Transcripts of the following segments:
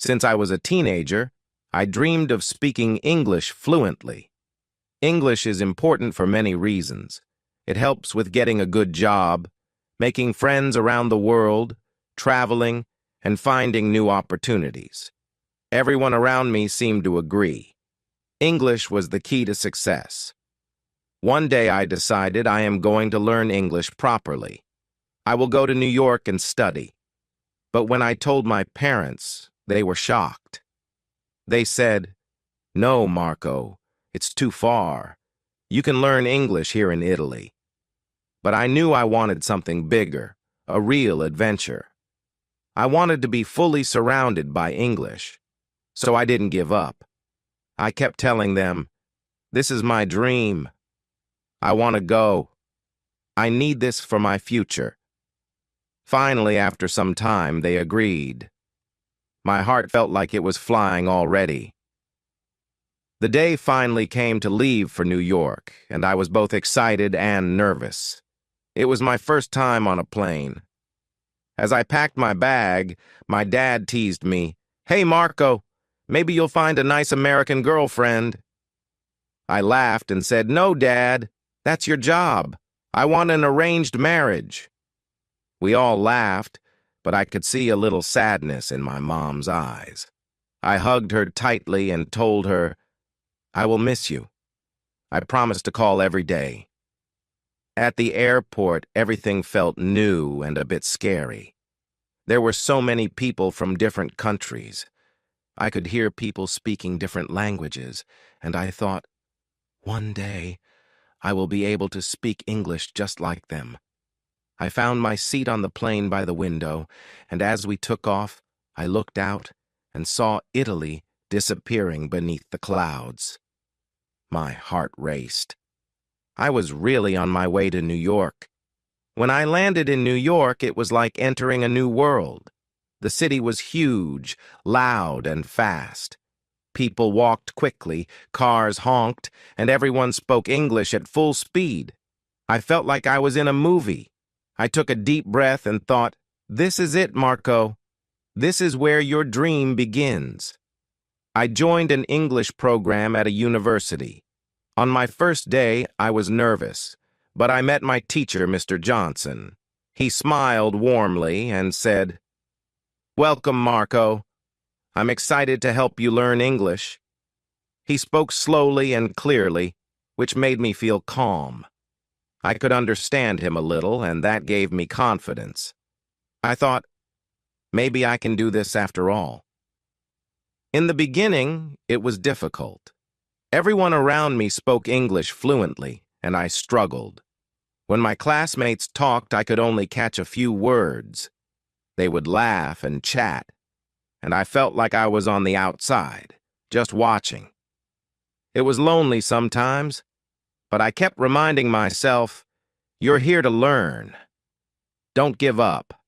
Since I was a teenager, I dreamed of speaking English fluently. English is important for many reasons. It helps with getting a good job, making friends around the world, traveling, and finding new opportunities. Everyone around me seemed to agree. English was the key to success. One day I decided I am going to learn English properly. I will go to New York and study. But when I told my parents, they were shocked. They said, "No, Marco, it's too far. You can learn English here in Italy." But I knew I wanted something bigger, a real adventure. I wanted to be fully surrounded by English, so I didn't give up. I kept telling them, "This is my dream. I want to go. I need this for my future." Finally, after some time, they agreed. My heart felt like it was flying already. The day finally came to leave for New York, and I was both excited and nervous. It was my first time on a plane. As I packed my bag, my dad teased me, "Hey, Marco, maybe you'll find a nice American girlfriend." I laughed and said, "No, Dad, that's your job. I want an arranged marriage." We all laughed, but I could see a little sadness in my mom's eyes. I hugged her tightly and told her, "I will miss you. I promise to call every day." At the airport, everything felt new and a bit scary. There were so many people from different countries. I could hear people speaking different languages, and I thought, one day I will be able to speak English just like them. I found my seat on the plane by the window, and as we took off, I looked out and saw Italy disappearing beneath the clouds. My heart raced. I was really on my way to New York. When I landed in New York, it was like entering a new world. The city was huge, loud, and fast. People walked quickly, cars honked, and everyone spoke English at full speed. I felt like I was in a movie. I took a deep breath and thought, "This is it, Marco. This is where your dream begins." I joined an English program at a university. On my first day, I was nervous, but I met my teacher, Mr. Johnson. He smiled warmly and said, "Welcome, Marco. I'm excited to help you learn English." He spoke slowly and clearly, which made me feel calm. I could understand him a little, and that gave me confidence. I thought, maybe I can do this after all. In the beginning, it was difficult. Everyone around me spoke English fluently, and I struggled. When my classmates talked, I could only catch a few words. They would laugh and chat, and I felt like I was on the outside, just watching. It was lonely sometimes, but I kept reminding myself, "You're here to learn. Don't give up."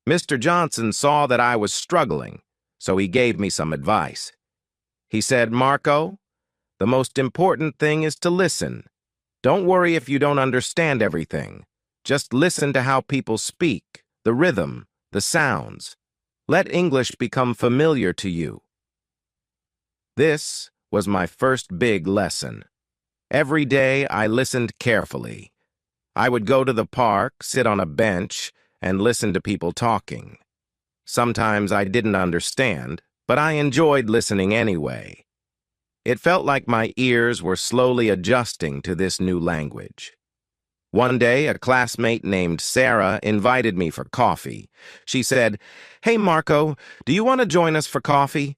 Mr. Johnson saw that I was struggling, so he gave me some advice. He said, "Marco, the most important thing is to listen. Don't worry if you don't understand everything. Just listen to how people speak, the rhythm, the sounds. Let English become familiar to you." This was my first big lesson. Every day I listened carefully. I would go to the park, sit on a bench, and listen to people talking. Sometimes I didn't understand, but I enjoyed listening anyway. It felt like my ears were slowly adjusting to this new language. One day, a classmate named Sarah invited me for coffee. She said, "Hey, Marco, do you want to join us for coffee?"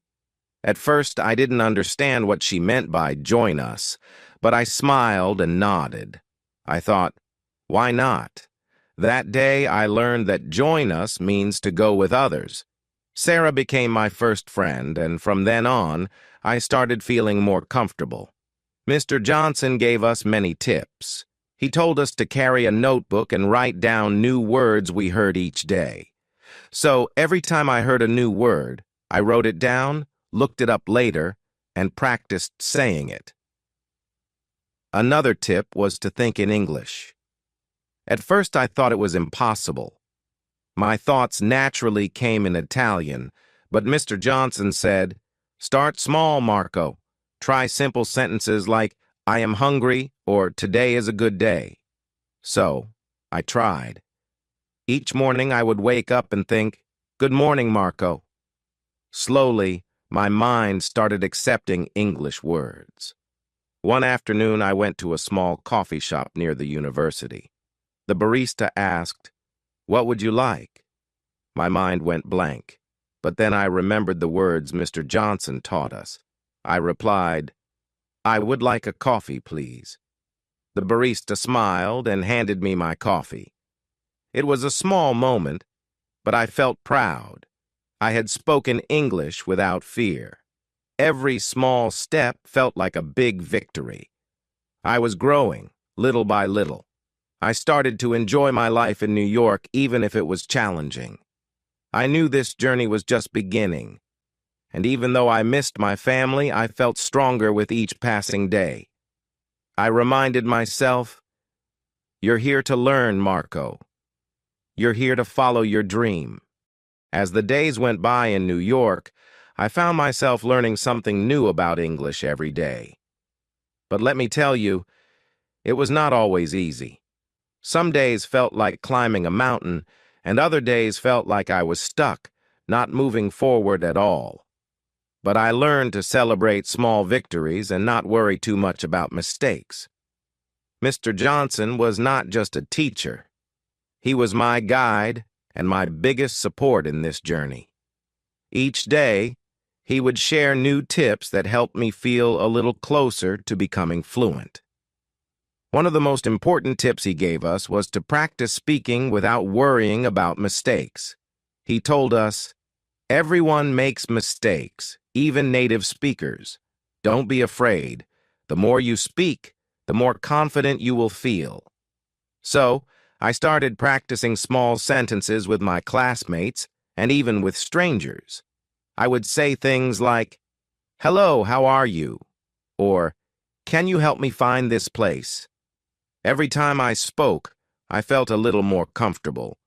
At first, I didn't understand what she meant by "join us," but I smiled and nodded. I thought, why not? That day, I learned that "join us" means to go with others. Sarah became my first friend, and from then on, I started feeling more comfortable. Mr. Johnson gave us many tips. He told us to carry a notebook and write down new words we heard each day. So every time I heard a new word, I wrote it down, looked it up later, and practiced saying it. Another tip was to think in English. At first I thought it was impossible. My thoughts naturally came in Italian, But Mr. Johnson said, "Start small, Marco. Try simple sentences like, I am hungry, or today is a good day." So, I tried. Each morning I would wake up and think, "Good morning, Marco." Slowly, my mind started accepting English words. One afternoon, I went to a small coffee shop near the university. The barista asked, "What would you like?" My mind went blank, but then I remembered the words Mr. Johnson taught us. I replied, "I would like a coffee, please." The barista smiled and handed me my coffee. It was a small moment, but I felt proud. I had spoken English without fear. Every small step felt like a big victory. I was growing, little by little. I started to enjoy my life in New York, even if it was challenging. I knew this journey was just beginning, and even though I missed my family, I felt stronger with each passing day. I reminded myself, "You're here to learn, Marco. You're here to follow your dream." As the days went by in New York, I found myself learning something new about English every day. But let me tell you, it was not always easy. Some days felt like climbing a mountain, and other days felt like I was stuck, not moving forward at all. But I learned to celebrate small victories and not worry too much about mistakes. Mr. Johnson was not just a teacher. He was my guide and my biggest support in this journey. Each day, he would share new tips that helped me feel a little closer to becoming fluent. One of the most important tips he gave us was to practice speaking without worrying about mistakes. He told us, "Everyone makes mistakes, even native speakers. Don't be afraid. The more you speak, the more confident you will feel." So, I started practicing small sentences with my classmates and even with strangers. I would say things like, "Hello, how are you?" or "Can you help me find this place?" Every time I spoke, I felt a little more comfortable.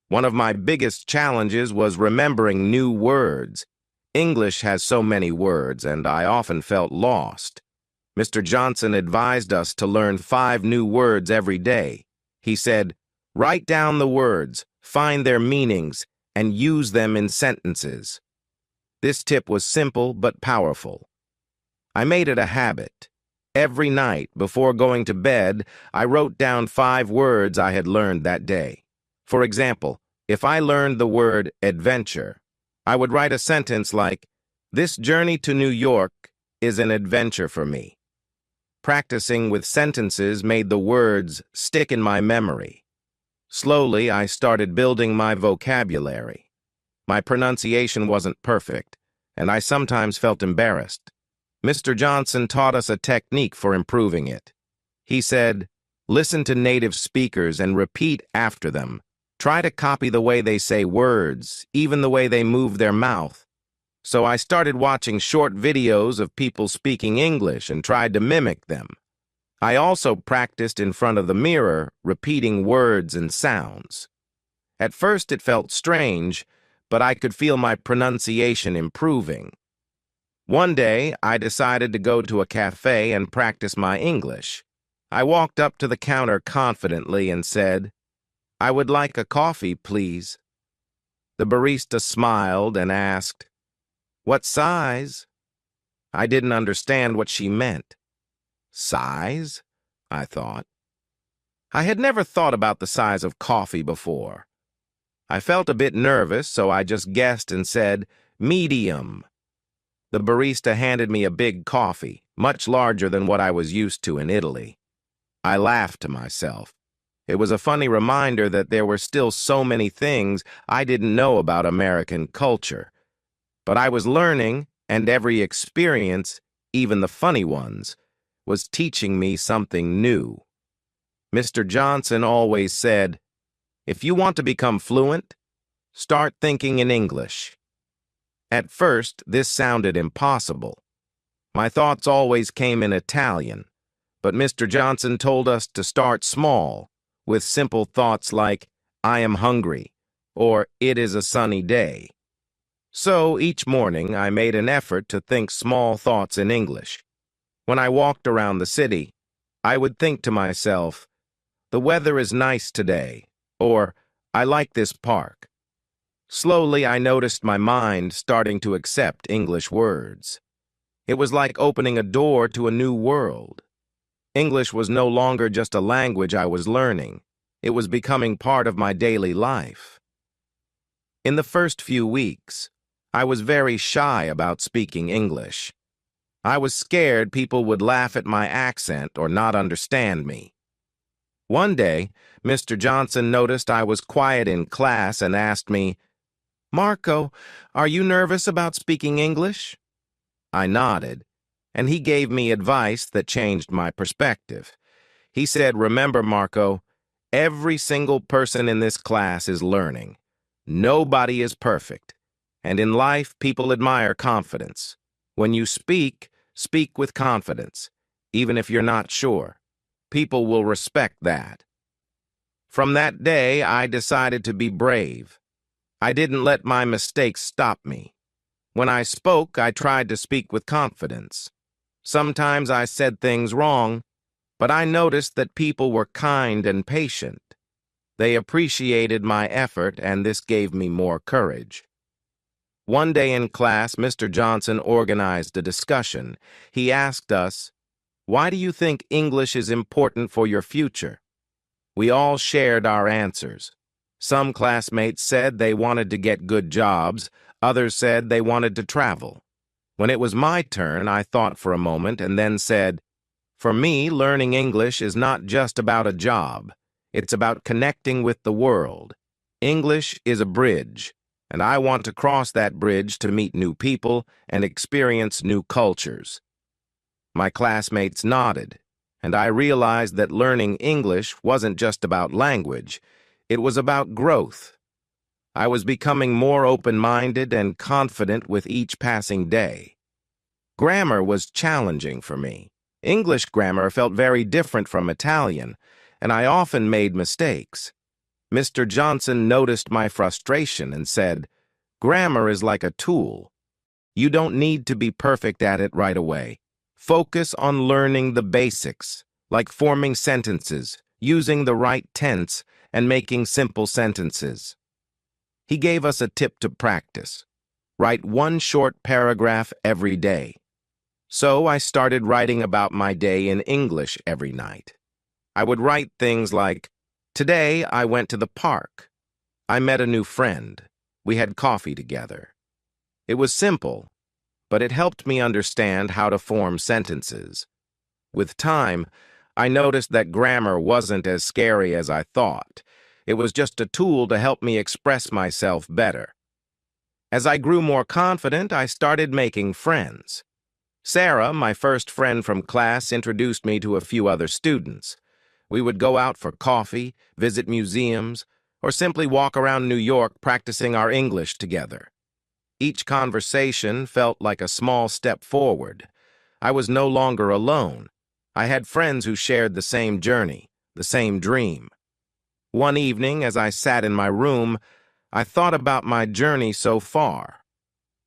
One of my biggest challenges was remembering new words. English has so many words, and I often felt lost. Mr. Johnson advised us to learn 5 new words every day. He said, "Write down the words, find their meanings, and use them in sentences." This tip was simple but powerful. I made it a habit. Every night, before going to bed, I wrote down 5 words I had learned that day. For example, if I learned the word adventure, I would write a sentence like, "This journey to New York is an adventure for me." Practicing with sentences made the words stick in my memory. Slowly, I started building my vocabulary. My pronunciation wasn't perfect, and I sometimes felt embarrassed. Mr. Johnson taught us a technique for improving it. He said, "Listen to native speakers and repeat after them. Try to copy the way they say words, even the way they move their mouth." So I started watching short videos of people speaking English and tried to mimic them. I also practiced in front of the mirror, repeating words and sounds. At first it felt strange, but I could feel my pronunciation improving. One day, I decided to go to a cafe and practice my English. I walked up to the counter confidently and said, "I would like a coffee, please." The barista smiled and asked, "What size?" I didn't understand what she meant. Size? I thought. I had never thought about the size of coffee before. I felt a bit nervous, so I just guessed and said, "Medium." The barista handed me a big coffee, much larger than what I was used to in Italy. I laughed to myself. It was a funny reminder that there were still so many things I didn't know about American culture. But I was learning, and every experience, even the funny ones, was teaching me something new. Mr. Johnson always said, "If you want to become fluent, start thinking in English." At first, this sounded impossible. My thoughts always came in Italian, but Mr. Johnson told us to start small, with simple thoughts like, "I am hungry," or "It is a sunny day." So each morning I made an effort to think small thoughts in English. When I walked around the city, I would think to myself, "The weather is nice today," or "I like this park." Slowly I noticed my mind starting to accept English words. It was like opening a door to a new world. English was no longer just a language I was learning. It was becoming part of my daily life. In the first few weeks, I was very shy about speaking English. I was scared people would laugh at my accent or not understand me. One day, Mr. Johnson noticed I was quiet in class and asked me, "Marco, are you nervous about speaking English?" I nodded, and he gave me advice that changed my perspective. He said, "Remember, Marco, every single person in this class is learning. Nobody is perfect. And in life, people admire confidence. When you speak, speak with confidence, even if you're not sure. People will respect that." From that day, I decided to be brave. I didn't let my mistakes stop me. When I spoke, I tried to speak with confidence. Sometimes I said things wrong, but I noticed that people were kind and patient. They appreciated my effort, and this gave me more courage. One day in class, Mr. Johnson organized a discussion. He asked us, "Why do you think English is important for your future?" We all shared our answers. Some classmates said they wanted to get good jobs, others said they wanted to travel. When it was my turn, I thought for a moment and then said, "For me, learning English is not just about a job. It's about connecting with the world. English is a bridge, and I want to cross that bridge to meet new people and experience new cultures." My classmates nodded, and I realized that learning English wasn't just about language. It was about growth. I was becoming more open-minded and confident with each passing day. Grammar was challenging for me. English grammar felt very different from Italian, and I often made mistakes. Mr. Johnson noticed my frustration and said, "Grammar is like a tool. You don't need to be perfect at it right away. Focus on learning the basics, like forming sentences, using the right tense, and making simple sentences." He gave us a tip to practice. Write one short paragraph every day. So I started writing about my day in English every night. I would write things like, "Today I went to the park. I met a new friend. We had coffee together." It was simple, but it helped me understand how to form sentences. With time, I noticed that grammar wasn't as scary as I thought. It was just a tool to help me express myself better. As I grew more confident, I started making friends. Sarah, my first friend from class, introduced me to a few other students. We would go out for coffee, visit museums, or simply walk around New York practicing our English together. Each conversation felt like a small step forward. I was no longer alone. I had friends who shared the same journey, the same dream. One evening, as I sat in my room, I thought about my journey so far.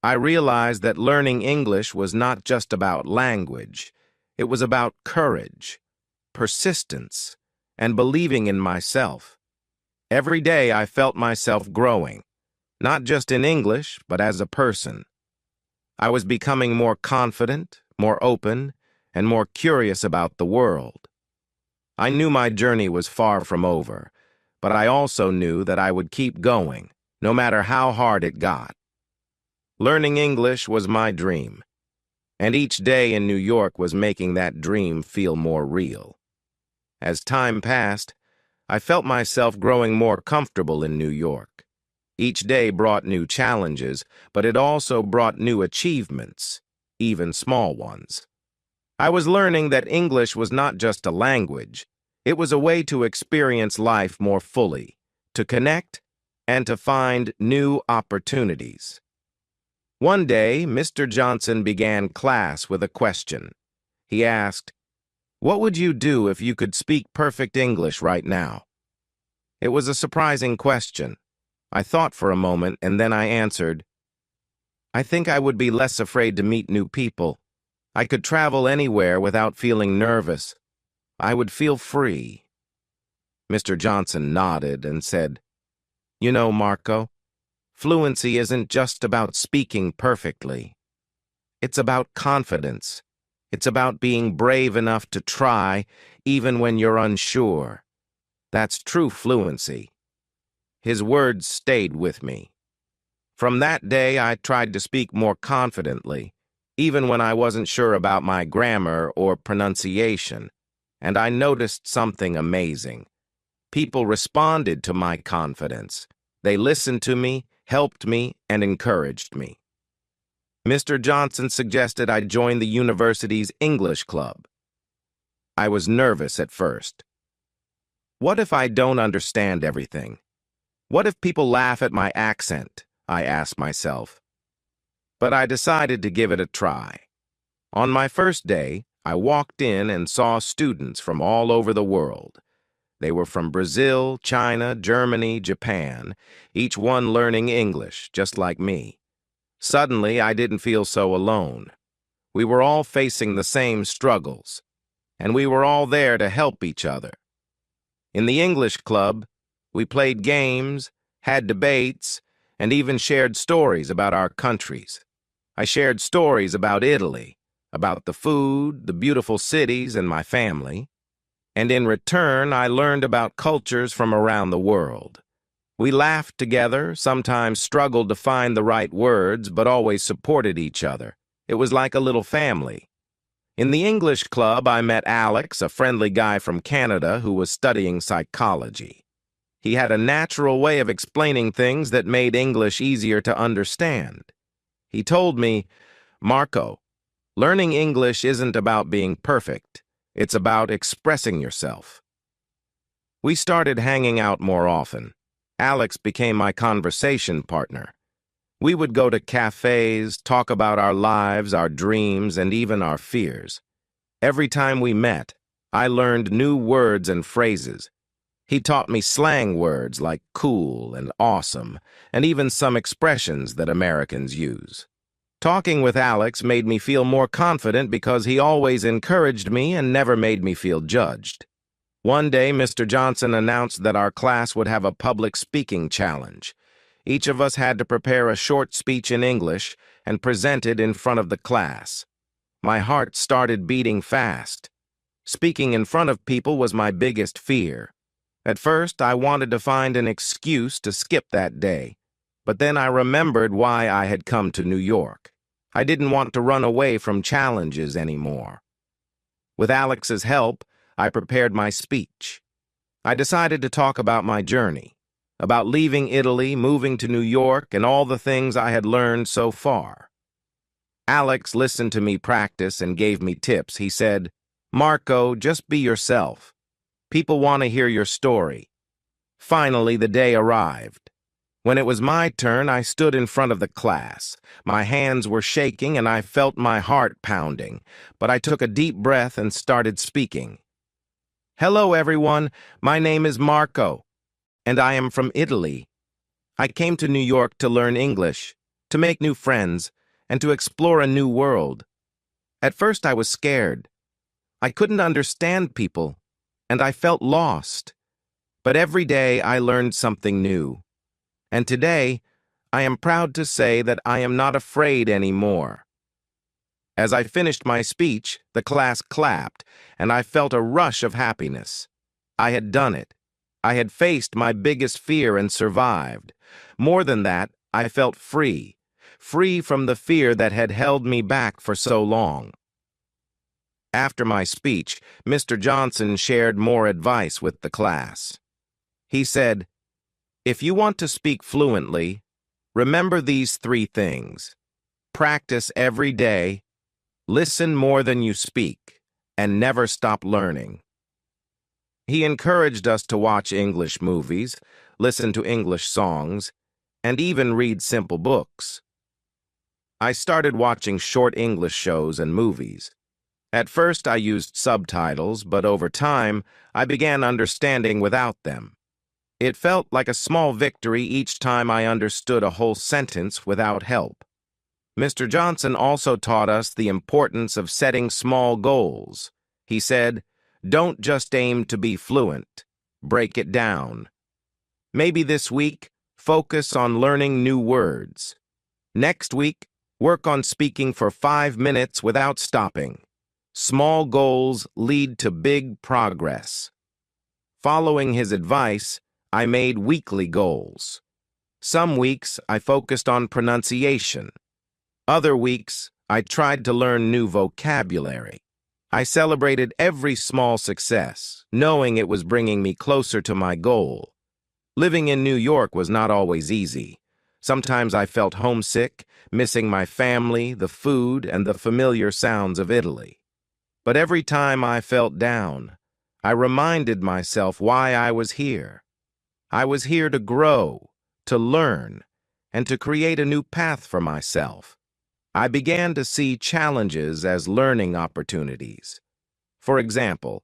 I realized that learning English was not just about language. It was about courage, persistence, and believing in myself. Every day I felt myself growing, not just in English, but as a person. I was becoming more confident, more open, and more curious about the world. I knew my journey was far from over, but I also knew that I would keep going, no matter how hard it got. Learning English was my dream, and each day in New York was making that dream feel more real. As time passed, I felt myself growing more comfortable in New York. Each day brought new challenges, but it also brought new achievements, even small ones. I was learning that English was not just a language. It was a way to experience life more fully, to connect, and to find new opportunities. One day, Mr. Johnson began class with a question. He asked, "What would you do if you could speak perfect English right now?" It was a surprising question. I thought for a moment, and then I answered, I think I would be less afraid to meet new people. I could travel anywhere without feeling nervous. I would feel free. Mr. Johnson nodded and said, "You know, Marco, fluency isn't just about speaking perfectly. It's about confidence. It's about being brave enough to try, even when you're unsure. That's true fluency." His words stayed with me. From that day, I tried to speak more confidently, even when I wasn't sure about my grammar or pronunciation, and I noticed something amazing. People responded to my confidence. They listened to me, helped me, and encouraged me. Mr. Johnson suggested I join the university's English club. I was nervous at first. What if I don't understand everything? What if people laugh at my accent? I asked myself. But I decided to give it a try. On my first day, I walked in and saw students from all over the world. They were from Brazil, China, Germany, Japan, each one learning English, just like me. Suddenly, I didn't feel so alone. We were all facing the same struggles, and we were all there to help each other. In the English club, we played games, had debates, and even shared stories about our countries. I shared stories about Italy, about the food, the beautiful cities, and my family. And in return, I learned about cultures from around the world. We laughed together, sometimes struggled to find the right words, but always supported each other. It was like a little family. In the English club, I met Alex, a friendly guy from Canada who was studying psychology. He had a natural way of explaining things that made English easier to understand. He told me, "Marco, learning English isn't about being perfect. It's about expressing yourself." We started hanging out more often. Alex became my conversation partner. We would go to cafes, talk about our lives, our dreams, and even our fears. Every time we met, I learned new words and phrases. He taught me slang words like cool and awesome, and even some expressions that Americans use. Talking with Alex made me feel more confident because he always encouraged me and never made me feel judged. One day, Mr. Johnson announced that our class would have a public speaking challenge. Each of us had to prepare a short speech in English and present it in front of the class. My heart started beating fast. Speaking in front of people was my biggest fear. At first, I wanted to find an excuse to skip that day, but then I remembered why I had come to New York. I didn't want to run away from challenges anymore. With Alex's help, I prepared my speech. I decided to talk about my journey, about leaving Italy, moving to New York, and all the things I had learned so far. Alex listened to me practice and gave me tips. He said, "Marco, just be yourself. People want to hear your story." Finally, the day arrived. When it was my turn, I stood in front of the class. My hands were shaking and I felt my heart pounding, but I took a deep breath and started speaking. "Hello, everyone. My name is Marco, and I am from Italy. I came to New York to learn English, to make new friends, and to explore a new world. At first, I was scared. I couldn't understand people, and I felt lost. But every day I learned something new. And today, I am proud to say that I am not afraid anymore." As I finished my speech, the class clapped, and I felt a rush of happiness. I had done it. I had faced my biggest fear and survived. More than that, I felt free. Free from the fear that had held me back for so long. After my speech, Mr. Johnson shared more advice with the class. He said, "If you want to speak fluently, remember these 3 things. Practice every day, listen more than you speak, and never stop learning." He encouraged us to watch English movies, listen to English songs, and even read simple books. I started watching short English shows and movies. At first, I used subtitles, but over time, I began understanding without them. It felt like a small victory each time I understood a whole sentence without help. Mr. Johnson also taught us the importance of setting small goals. He said, "Don't just aim to be fluent. Break it down. Maybe this week, focus on learning new words. Next week, work on speaking for 5 minutes without stopping. Small goals lead to big progress." Following his advice, I made weekly goals. Some weeks, I focused on pronunciation. Other weeks, I tried to learn new vocabulary. I celebrated every small success, knowing it was bringing me closer to my goal. Living in New York was not always easy. Sometimes I felt homesick, missing my family, the food, and the familiar sounds of Italy. But every time I felt down, I reminded myself why I was here. I was here to grow, to learn, and to create a new path for myself. I began to see challenges as learning opportunities. For example,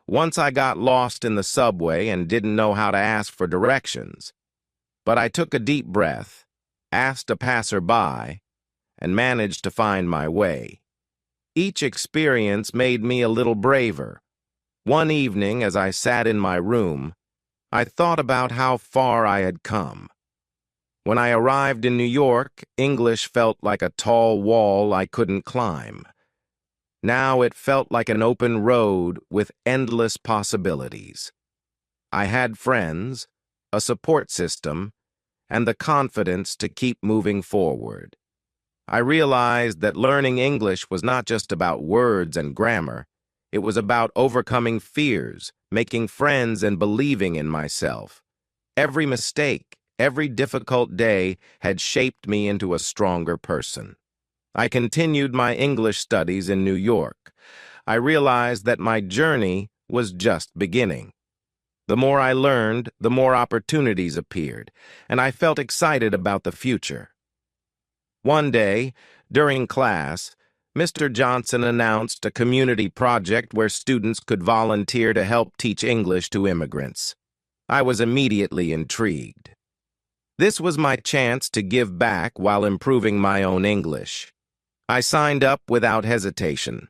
once I got lost in the subway and didn't know how to ask for directions. But I took a deep breath, asked a passerby, and managed to find my way. Each experience made me a little braver. One evening, as I sat in my room, I thought about how far I had come. When I arrived in New York, English felt like a tall wall I couldn't climb. Now it felt like an open road with endless possibilities. I had friends, a support system, and the confidence to keep moving forward. I realized that learning English was not just about words and grammar. It was about overcoming fears, making friends, and believing in myself. Every mistake, every difficult day had shaped me into a stronger person. I continued my English studies in New York. I realized that my journey was just beginning. The more I learned, the more opportunities appeared, and I felt excited about the future. One day, during class, Mr. Johnson announced a community project where students could volunteer to help teach English to immigrants. I was immediately intrigued. This was my chance to give back while improving my own English. I signed up without hesitation.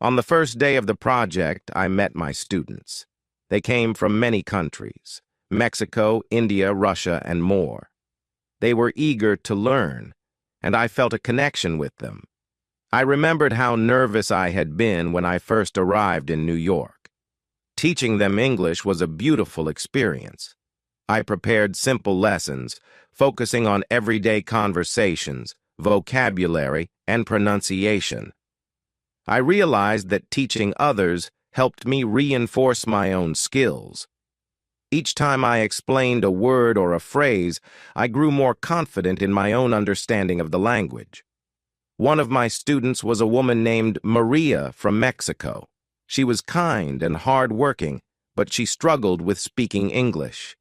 On the first day of the project, I met my students. They came from many countries: Mexico, India, Russia, and more. They were eager to learn, and I felt a connection with them. I remembered how nervous I had been when I first arrived in New York. Teaching them English was a beautiful experience. I prepared simple lessons, focusing on everyday conversations, vocabulary, and pronunciation. I realized that teaching others helped me reinforce my own skills. Each time I explained a word or a phrase, I grew more confident in my own understanding of the language. One of my students was a woman named Maria from Mexico. She was kind and hard-working, but she struggled with speaking English.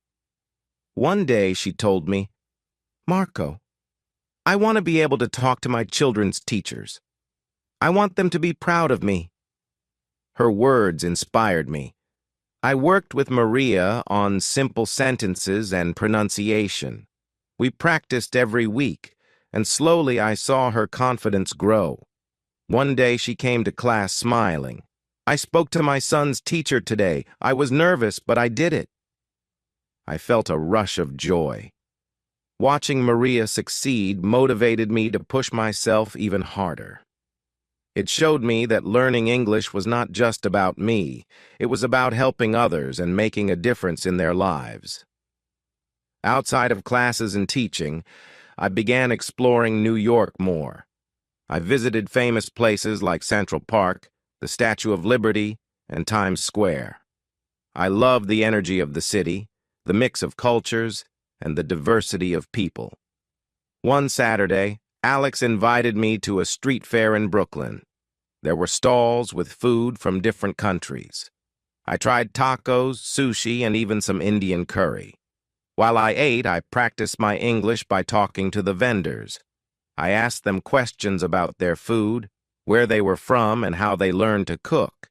One day she told me, "Marco, I want to be able to talk to my children's teachers. I want them to be proud of me." Her words inspired me. I worked with Maria on simple sentences and pronunciation. We practiced every week, and slowly I saw her confidence grow. One day she came to class smiling. "I spoke to my son's teacher today. I was nervous, but I did it." I felt a rush of joy. Watching Maria succeed motivated me to push myself even harder. It showed me that learning English was not just about me. It was about helping others and making a difference in their lives. Outside of classes and teaching, I began exploring New York more. I visited famous places like Central Park, the Statue of Liberty, and Times Square. I loved the energy of the city, the mix of cultures, and the diversity of people. One Saturday, Alex invited me to a street fair in Brooklyn. There were stalls with food from different countries. I tried tacos, sushi, and even some Indian curry. While I ate, I practiced my English by talking to the vendors. I asked them questions about their food, where they were from, and how they learned to cook.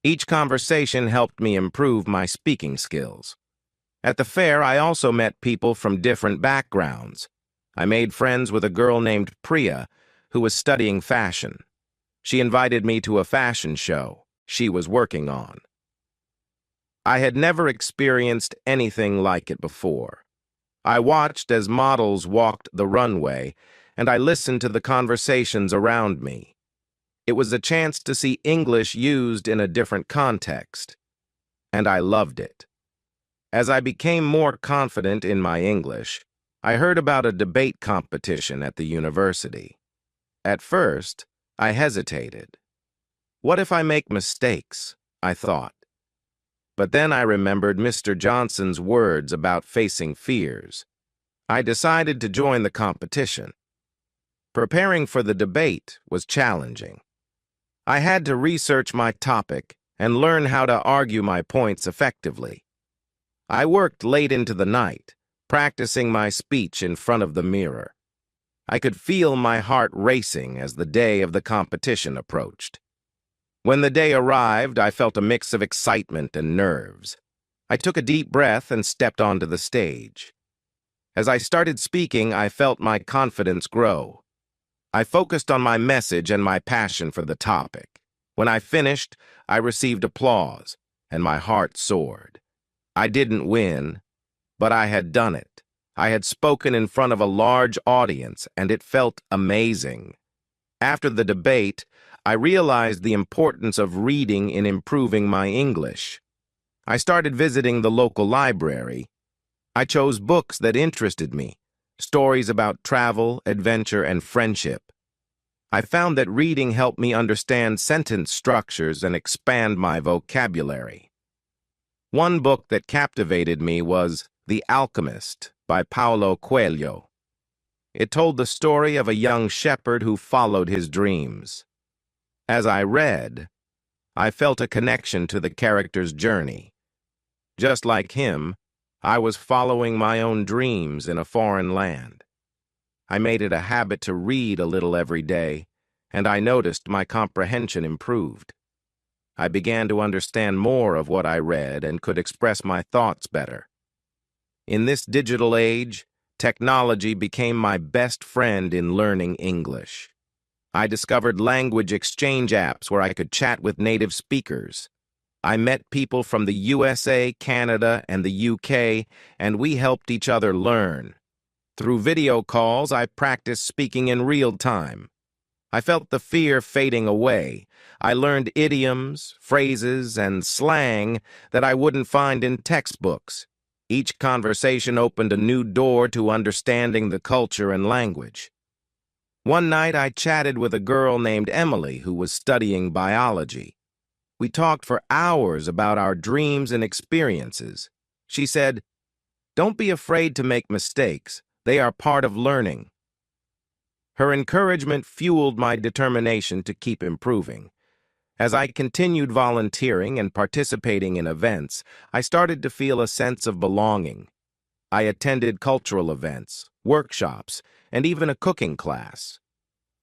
Each conversation helped me improve my speaking skills. At the fair, I also met people from different backgrounds. I made friends with a girl named Priya who was studying fashion. She invited me to a fashion show she was working on. I had never experienced anything like it before. I watched as models walked the runway, and I listened to the conversations around me. It was a chance to see English used in a different context, and I loved it. As I became more confident in my English, I heard about a debate competition at the university. At first, I hesitated. What if I make mistakes? I thought. But then I remembered Mr. Johnson's words about facing fears. I decided to join the competition. Preparing for the debate was challenging. I had to research my topic and learn how to argue my points effectively. I worked late into the night, practicing my speech in front of the mirror. I could feel my heart racing as the day of the competition approached. When the day arrived, I felt a mix of excitement and nerves. I took a deep breath and stepped onto the stage. As I started speaking, I felt my confidence grow. I focused on my message and my passion for the topic. When I finished, I received applause, and my heart soared. I didn't win, but I had done it. I had spoken in front of a large audience, and it felt amazing. After the debate, I realized the importance of reading in improving my English. I started visiting the local library. I chose books that interested me, stories about travel, adventure, and friendship. I found that reading helped me understand sentence structures and expand my vocabulary. One book that captivated me was The Alchemist by Paulo Coelho. It told the story of a young shepherd who followed his dreams. As I read, I felt a connection to the character's journey. Just like him, I was following my own dreams in a foreign land. I made it a habit to read a little every day, and I noticed my comprehension improved. I began to understand more of what I read and could express my thoughts better. In this digital age, technology became my best friend in learning English. I discovered language exchange apps where I could chat with native speakers. I met people from the USA, Canada, and the UK, and we helped each other learn. Through video calls, I practiced speaking in real time. I felt the fear fading away. I learned idioms, phrases, and slang that I wouldn't find in textbooks. Each conversation opened a new door to understanding the culture and language. One night, I chatted with a girl named Emily who was studying biology. We talked for hours about our dreams and experiences. She said, "Don't be afraid to make mistakes. They are part of learning." Her encouragement fueled my determination to keep improving. As I continued volunteering and participating in events, I started to feel a sense of belonging. I attended cultural events, workshops, and even a cooking class.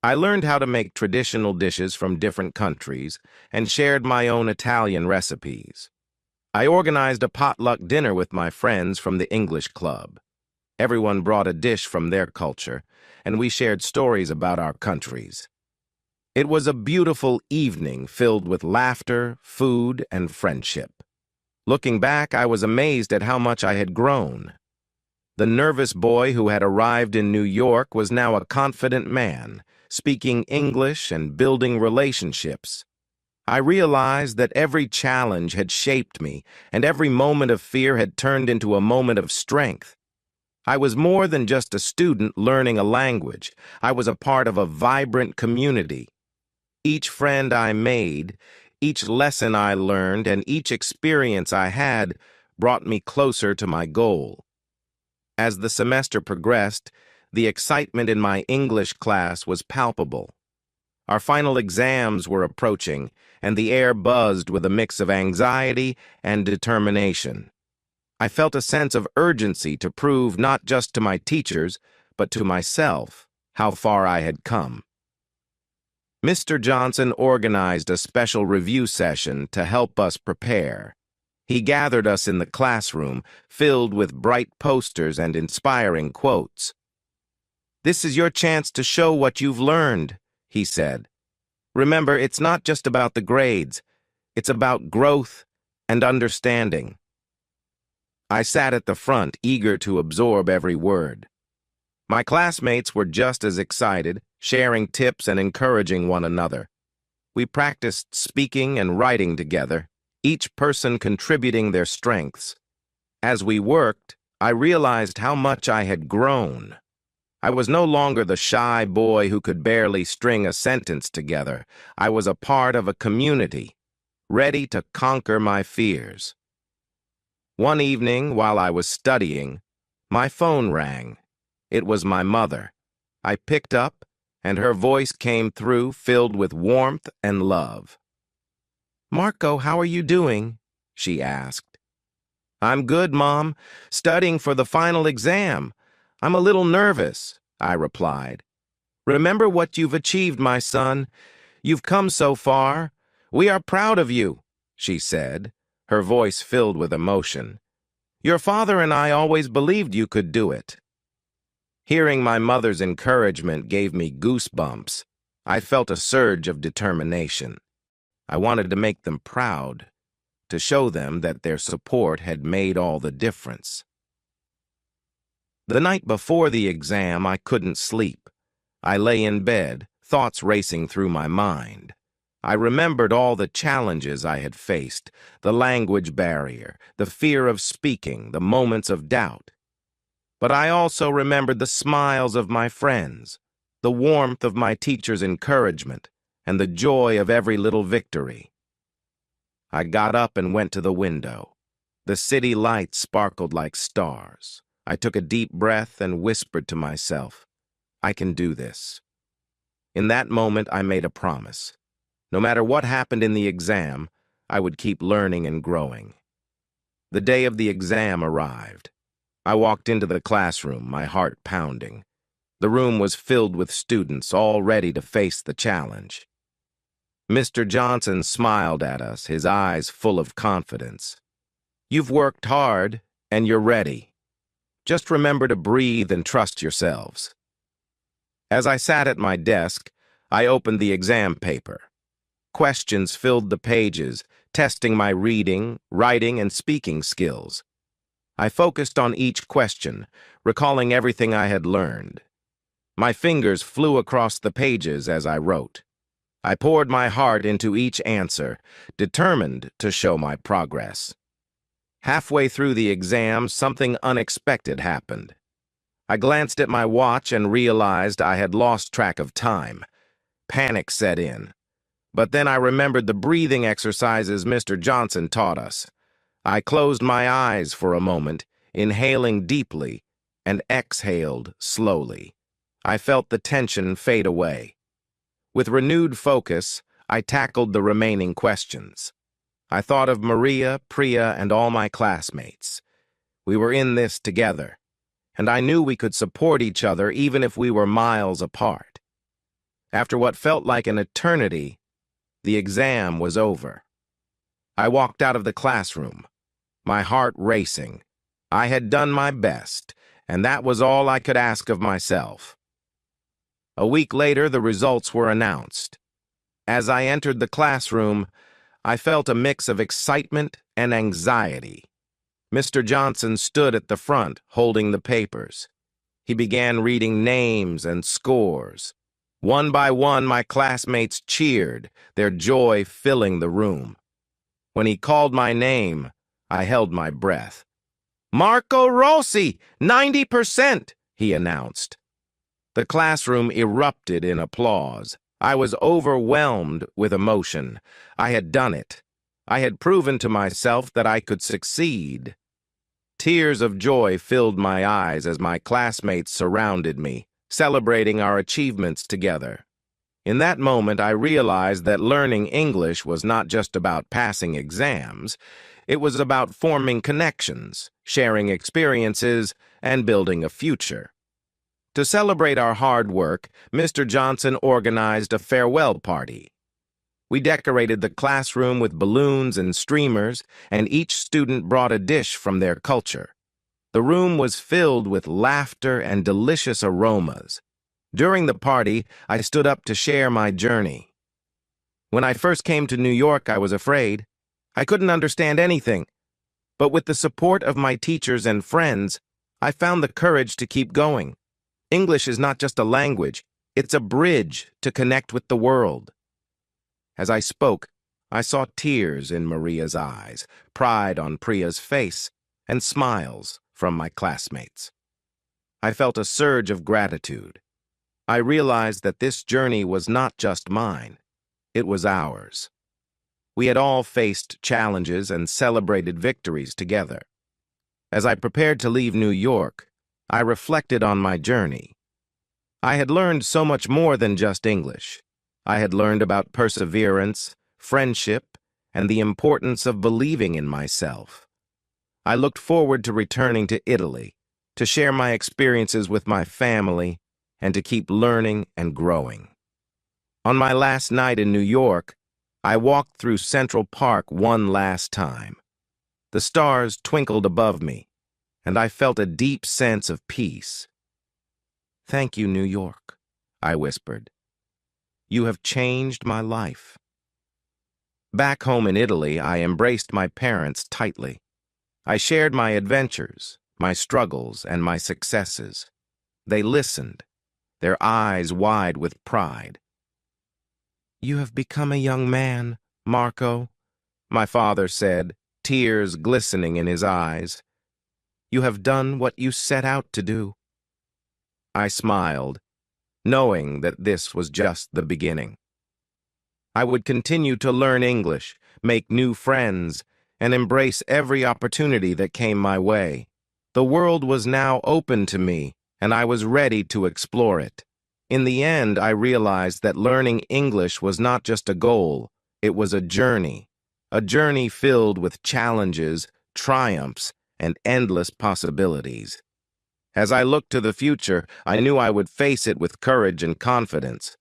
I learned how to make traditional dishes from different countries and shared my own Italian recipes. I organized a potluck dinner with my friends from the English club. Everyone brought a dish from their culture, and we shared stories about our countries. It was a beautiful evening filled with laughter, food, and friendship. Looking back, I was amazed at how much I had grown. The nervous boy who had arrived in New York was now a confident man, speaking English and building relationships. I realized that every challenge had shaped me, and every moment of fear had turned into a moment of strength. I was more than just a student learning a language. I was a part of a vibrant community. Each friend I made, each lesson I learned, and each experience I had brought me closer to my goal. As the semester progressed, the excitement in my English class was palpable. Our final exams were approaching, and the air buzzed with a mix of anxiety and determination. I felt a sense of urgency to prove not just to my teachers, but to myself, how far I had come. Mr. Johnson organized a special review session to help us prepare. He gathered us in the classroom, filled with bright posters and inspiring quotes. This is your chance to show what you've learned, he said. Remember, it's not just about the grades. It's about growth and understanding. I sat at the front, eager to absorb every word. My classmates were just as excited, sharing tips and encouraging one another. We practiced speaking and writing together, each person contributing their strengths. As we worked, I realized how much I had grown. I was no longer the shy boy who could barely string a sentence together. I was a part of a community, ready to conquer my fears. One evening, while I was studying, my phone rang. It was my mother. I picked up, and her voice came through, filled with warmth and love. "Marco, how are you doing?" she asked. "I'm good, Mom. Studying for the final exam. I'm a little nervous," I replied. "Remember what you've achieved, my son. You've come so far. We are proud of you," she said, her voice filled with emotion. "Your father and I always believed you could do it." Hearing my mother's encouragement gave me goosebumps. I felt a surge of determination. I wanted to make them proud, to show them that their support had made all the difference. The night before the exam, I couldn't sleep. I lay in bed, thoughts racing through my mind. I remembered all the challenges I had faced, the language barrier, the fear of speaking, the moments of doubt. But I also remembered the smiles of my friends, the warmth of my teacher's encouragement, and the joy of every little victory. I got up and went to the window. The city lights sparkled like stars. I took a deep breath and whispered to myself, "I can do this." In that moment, I made a promise. No matter what happened in the exam, I would keep learning and growing. The day of the exam arrived. I walked into the classroom, my heart pounding. The room was filled with students, all ready to face the challenge. Mr. Johnson smiled at us, his eyes full of confidence. "You've worked hard, and you're ready. Just remember to breathe and trust yourselves." As I sat at my desk, I opened the exam paper. Questions filled the pages, testing my reading, writing, and speaking skills. I focused on each question, recalling everything I had learned. My fingers flew across the pages as I wrote. I poured my heart into each answer, determined to show my progress. Halfway through the exam, something unexpected happened. I glanced at my watch and realized I had lost track of time. Panic set in. But then I remembered the breathing exercises Mr. Johnson taught us. I closed my eyes for a moment, inhaling deeply, and exhaled slowly. I felt the tension fade away. With renewed focus, I tackled the remaining questions. I thought of Maria, Priya, and all my classmates. We were in this together, and I knew we could support each other even if we were miles apart. After what felt like an eternity, the exam was over. I walked out of the classroom, my heart racing. I had done my best, and that was all I could ask of myself. A week later, the results were announced. As I entered the classroom, I felt a mix of excitement and anxiety. Mr. Johnson stood at the front, holding the papers. He began reading names and scores. One by one, my classmates cheered, their joy filling the room. When he called my name, I held my breath. "Marco Rossi, 90%, he announced. The classroom erupted in applause. I was overwhelmed with emotion. I had done it. I had proven to myself that I could succeed. Tears of joy filled my eyes as my classmates surrounded me, celebrating our achievements together. In that moment, I realized that learning English was not just about passing exams. It was about forming connections, sharing experiences, and building a future. To celebrate our hard work, Mr. Johnson organized a farewell party. We decorated the classroom with balloons and streamers, and each student brought a dish from their culture. The room was filled with laughter and delicious aromas. During the party, I stood up to share my journey. When I first came to New York, I was afraid. I couldn't understand anything. But with the support of my teachers and friends, I found the courage to keep going. English is not just a language, it's a bridge to connect with the world. As I spoke, I saw tears in Maria's eyes, pride on Priya's face, and smiles from my classmates. I felt a surge of gratitude. I realized that this journey was not just mine, it was ours. We had all faced challenges and celebrated victories together. As I prepared to leave New York, I reflected on my journey. I had learned so much more than just English. I had learned about perseverance, friendship, and the importance of believing in myself. I looked forward to returning to Italy, to share my experiences with my family, and to keep learning and growing. On my last night in New York, I walked through Central Park one last time. The stars twinkled above me, and I felt a deep sense of peace. "Thank you, New York," I whispered. "You have changed my life." Back home in Italy, I embraced my parents tightly. I shared my adventures, my struggles, and my successes. They listened, their eyes wide with pride. "You have become a young man, Marco," my father said, tears glistening in his eyes. "You have done what you set out to do." I smiled, knowing that this was just the beginning. I would continue to learn English, make new friends, and embrace every opportunity that came my way. The world was now open to me, and I was ready to explore it. In the end, I realized that learning English was not just a goal, it was a journey filled with challenges, triumphs, and endless possibilities. As I looked to the future, I knew I would face it with courage and confidence.